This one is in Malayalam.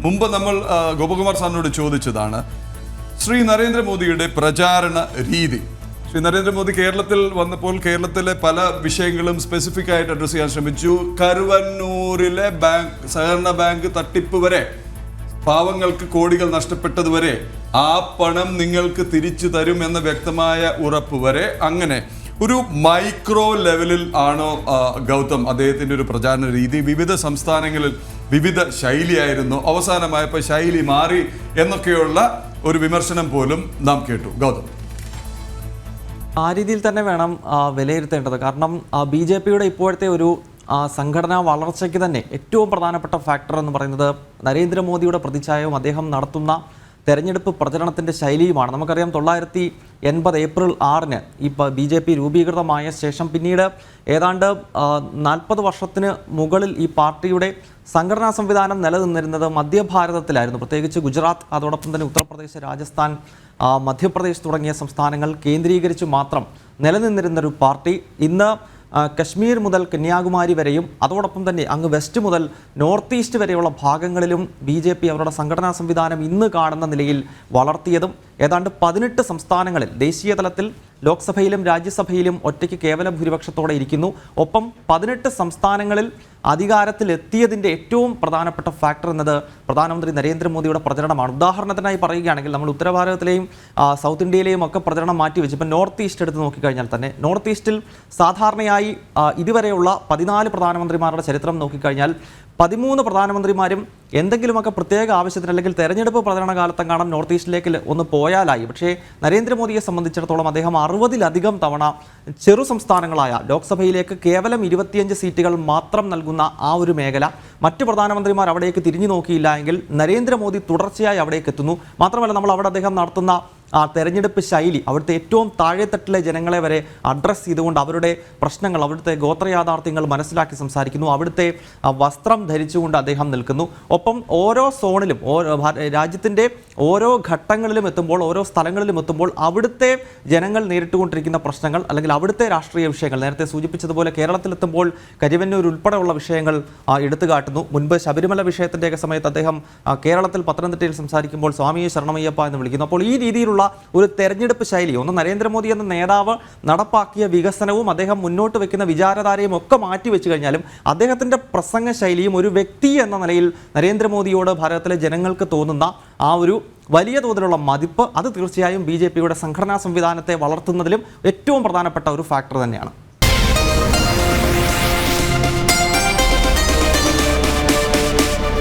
മുമ്പ് നമ്മൾ ഗോപകുമാർ സാറിനോട് ചോദിച്ചതാണ് ശ്രീ നരേന്ദ്രമോദിയുടെ പ്രചാരണ രീതി. ശ്രീ നരേന്ദ്രമോദി കേരളത്തിൽ വന്നപ്പോൾ കേരളത്തിലെ പല വിഷയങ്ങളും സ്പെസിഫിക് ആയിട്ട് അഡ്രസ് ചെയ്യാൻ ശ്രമിച്ചു. കരുവന്നൂരിലെ സഹകരണ ബാങ്ക് തട്ടിപ്പ് വരെ, പാവങ്ങൾക്ക് കോടികൾ നഷ്ടപ്പെട്ടതുവരെ, ആ പണം നിങ്ങൾക്ക് തിരിച്ചു തരും എന്ന വ്യക്തമായ ഉറപ്പ് വരെ, അങ്ങനെ ഒരു മൈക്രോ ലെവലിൽ ആണോ ഗൗതം അദ്ദേഹത്തിൻ്റെ ഒരു പ്രചാരണ രീതി? വിവിധ സംസ്ഥാനങ്ങളിൽ വിവിധ ശൈലിയായിരുന്നു, അവസാനമായപ്പോൾ ശൈലി മാറി എന്നൊക്കെയുള്ള ഒരു വിമർശനം പോലും നാം കേട്ടു. ഗൗതം, ആ രീതിയിൽ തന്നെ വേണം വിലയിരുത്തേണ്ടത്. കാരണം BJPയുടെ ഇപ്പോഴത്തെ ഒരു സംഘടനാ വളർച്ചയ്ക്ക് തന്നെ ഏറ്റവും പ്രധാനപ്പെട്ട ഫാക്ടർ എന്ന് പറയുന്നത് നരേന്ദ്രമോദിയുടെ പ്രതിച്ഛായവും അദ്ദേഹം നടത്തുന്ന തെരഞ്ഞെടുപ്പ് പ്രചരണത്തിൻ്റെ ശൈലിയുമാണ്. നമുക്കറിയാം 1980 ഏപ്രിൽ 6-ന് ഈ BJP രൂപീകൃതമായ ശേഷം പിന്നീട് ഏതാണ്ട് 40 വർഷത്തിന് മുകളിൽ ഈ പാർട്ടിയുടെ സംഘടനാ സംവിധാനം നിലനിന്നിരുന്നത് മധ്യഭാരതത്തിലായിരുന്നു. പ്രത്യേകിച്ച് ഗുജറാത്ത്, അതോടൊപ്പം തന്നെ ഉത്തർപ്രദേശ്, രാജസ്ഥാൻ, മധ്യപ്രദേശ് തുടങ്ങിയ സംസ്ഥാനങ്ങൾ കേന്ദ്രീകരിച്ച് മാത്രം നിലനിന്നിരുന്നൊരു പാർട്ടി ഇന്ന് കശ്മീർ മുതൽ കന്യാകുമാരി വരെയും അതോടൊപ്പം തന്നെ അങ്ങ് വെസ്റ്റ് മുതൽ നോർത്ത് ഈസ്റ്റ് വരെയുള്ള ഭാഗങ്ങളിലും BJP അവരുടെ സംഘടനാ സംവിധാനം ഇന്ന് കാണുന്ന നിലയിൽ വളർത്തിയതും ഏതാണ്ട് 18 സംസ്ഥാനങ്ങളിൽ ദേശീയ തലത്തിൽ ലോക്സഭയിലും രാജ്യസഭയിലും ഒറ്റയ്ക്ക് കേവല ഭൂരിപക്ഷത്തോടെ ഇരിക്കുന്നു. ഒപ്പം 18 സംസ്ഥാനങ്ങളിൽ അധികാരത്തിലെത്തിയതിൻ്റെ ഏറ്റവും പ്രധാനപ്പെട്ട ഫാക്ടർ എന്നത് പ്രധാനമന്ത്രി നരേന്ദ്രമോദിയുടെ പ്രചരണമാണ്. ഉദാഹരണത്തിനായി പറയുകയാണെങ്കിൽ നമ്മൾ ഉത്തരഭാരതത്തിലെയും സൗത്ത് ഇന്ത്യയിലെയും ഒക്കെ പ്രചരണം മാറ്റിവെച്ച് ഇപ്പം നോർത്ത് ഈസ്റ്റ് എടുത്ത് നോക്കിക്കഴിഞ്ഞാൽ തന്നെ നോർത്ത് ഈസ്റ്റിൽ സാധാരണയായി ഇതുവരെയുള്ള 14 പ്രധാനമന്ത്രിമാരുടെ ചരിത്രം നോക്കിക്കഴിഞ്ഞാൽ 13 പ്രധാനമന്ത്രിമാരും എന്തെങ്കിലുമൊക്കെ പ്രത്യേക ആവശ്യത്തിന് അല്ലെങ്കിൽ തെരഞ്ഞെടുപ്പ് പ്രചരണ കാലത്തെങ്ങാനും നോർത്ത് ഈസ്റ്റിലേക്ക് ഒന്ന് പോയാലായി. പക്ഷേ നരേന്ദ്രമോദിയെ സംബന്ധിച്ചിടത്തോളം അദ്ദേഹം 60-ലധികം തവണ ചെറു സംസ്ഥാനങ്ങളായ ലോക്സഭയിലേക്ക് കേവലം 25 സീറ്റുകൾ മാത്രം നൽകുന്ന ആ ഒരു മേഖല, മറ്റ് പ്രധാനമന്ത്രിമാർ അവിടേക്ക് തിരിഞ്ഞു നോക്കിയില്ല എങ്കിൽ നരേന്ദ്രമോദി തുടർച്ചയായി അവിടേക്ക് എത്തുന്നു. മാത്രമല്ല നമ്മൾ അവിടെ അദ്ദേഹം നടത്തുന്ന തെരഞ്ഞെടുപ്പ് ശൈലി അവിടുത്തെ ഏറ്റവും താഴെത്തട്ടിലെ ജനങ്ങളെ വരെ അഡ്രസ്സ് ചെയ്തുകൊണ്ട് അവരുടെ പ്രശ്നങ്ങൾ, അവിടുത്തെ ഗോത്രയാഥാർത്ഥ്യങ്ങൾ മനസ്സിലാക്കി സംസാരിക്കുന്നു. അവിടുത്തെ വസ്ത്രം ധരിച്ചുകൊണ്ട് അദ്ദേഹം നിൽക്കുന്നു. ഒപ്പം ഓരോ സോണിലും രാജ്യത്തിൻ്റെ ഓരോ ഘട്ടങ്ങളിലും എത്തുമ്പോൾ, ഓരോ സ്ഥലങ്ങളിലും എത്തുമ്പോൾ അവിടുത്തെ ജനങ്ങൾ നേരിട്ടുകൊണ്ടിരിക്കുന്ന പ്രശ്നങ്ങൾ അല്ലെങ്കിൽ അവിടുത്തെ രാഷ്ട്രീയ വിഷയങ്ങൾ, നേരത്തെ സൂചിപ്പിച്ചതുപോലെ കേരളത്തിലെത്തുമ്പോൾ കരിവന്നൂർ ഉൾപ്പെടെയുള്ള വിഷയങ്ങൾ എടുത്തു കാട്ടുന്നു. മുൻപ് ശബരിമല വിഷയത്തിൻ്റെയൊക്കെ സമയത്ത് അദ്ദേഹം കേരളത്തിൽ പത്തനംതിട്ടയിൽ സംസാരിക്കുമ്പോൾ സ്വാമിയെ ശരണമയ്യപ്പ എന്ന് വിളിക്കുന്നു. അപ്പോൾ ഈ രീതിയിലുള്ള ഒരു തെരഞ്ഞെടുപ്പ് ശൈലി, ഒന്ന് നരേന്ദ്രമോദി എന്ന നേതാവ് നടപ്പാക്കിയ വികസനവും അദ്ദേഹം മുന്നോട്ട് വെക്കുന്ന വിചാരധാരയും ഒക്കെ മാറ്റിവെച്ചു കഴിഞ്ഞാലും അദ്ദേഹത്തിൻ്റെ പ്രസംഗ ശൈലിയും ഒരു വ്യക്തി എന്ന നിലയിൽ നരേന്ദ്രമോദിയോട് ഭാരതത്തിലെ ജനങ്ങൾക്ക് തോന്നുന്ന ആ ഒരു വലിയ തോതിലുള്ള മതിപ്പ്, അത് തീർച്ചയായും BJPയുടെ സംഘടനാ സംവിധാനത്തെ വളർത്തുന്നതിലും ഏറ്റവും പ്രധാനപ്പെട്ട ഒരു ഫാക്ടർ തന്നെയാണ്.